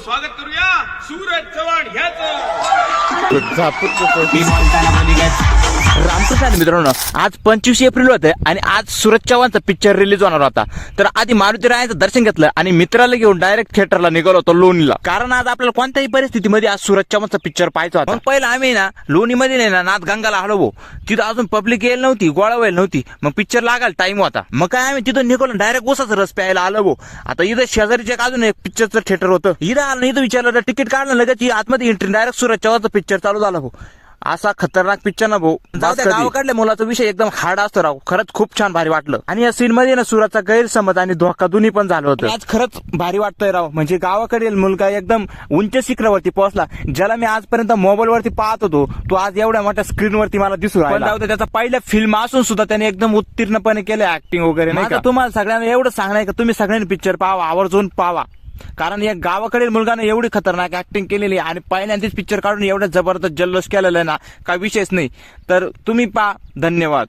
स्वागत करूया सूरज चव्हाण ह्याचं. रामकृष्ण मित्रांनो, आज 25 एप्रिल होतं आणि आज सूरज चव्हाणचा पिक्चर रिलीज होणार होता. तर आधी मारुती रायाचं दर्शन घेतलं आणि मित्राला घेऊन डायरेक्ट थिएटरला निघालो होतो लोणीला. कारण आज आपल्याला कोणत्याही परिस्थितीमध्ये आज सूरज चव्हाणचा पिक्चर पाहायचा होता. मग पहिला आम्ही ना लोणीमध्ये नाही ना नाथगंगाला हलवो. तिथं अजून पब्लिक येईल नव्हती, गोळा व्हायला नव्हती. मग पिक्चर लागायला टाइम होता. मग काय आम्ही तिथून निघालो डायरेक्ट उसाचा रस प्यायला आलो. आता इथं शेजारीच्या अजून एक पिक्चरचं थिएटर होतं. इथं आलं, इथं विचारलं तर तिकीट काढलं, लगेच आतमध्ये एंट्री, डायरेक्ट सूरज चव्हाणचा पिक्चर चालू झाला भाऊ. असा खतरनाक पिक्चर ना भाऊ. गावाकडल्या मुलाचा विषय एकदम हार्ड असतो राव. खरंच खूप छान भारी वाटलं. आणि या सीन मध्ये ना सूरजचा गैरसमज आणि धोका दोन्ही पण झालं होतं. आज खरंच भारी वाटतंय राव. म्हणजे गावाकडील मुलगा एकदम उंच शिखरावरती पोहोचला. ज्याला मी आजपर्यंत मोबाईल वरती पाहत होतो, तो आज एवढ्या मोठ्या स्क्रीन वरती मला दिसू राहिला. त्याचा पहिला फिल्म असून सुद्धा त्याने एकदम उत्तीर्णपणे केलं ऍक्टिंग वगैरे. नाही का तुम्हाला सगळ्यांना एवढं सांगणार का तुम्ही सगळ्यांनी पिक्चर पाहावा, आवर्जून पाहावा. कारण या गावाकडील मुलगाने एवढी खतरनाक ऍक्टिंग केलेली आणि पहिल्यांदाच पिक्चर काढून एवढा जबरदस्त जल्लोष केलेला आहे ना, काय विषयच नाही. तर तुम्ही पहा. धन्यवाद.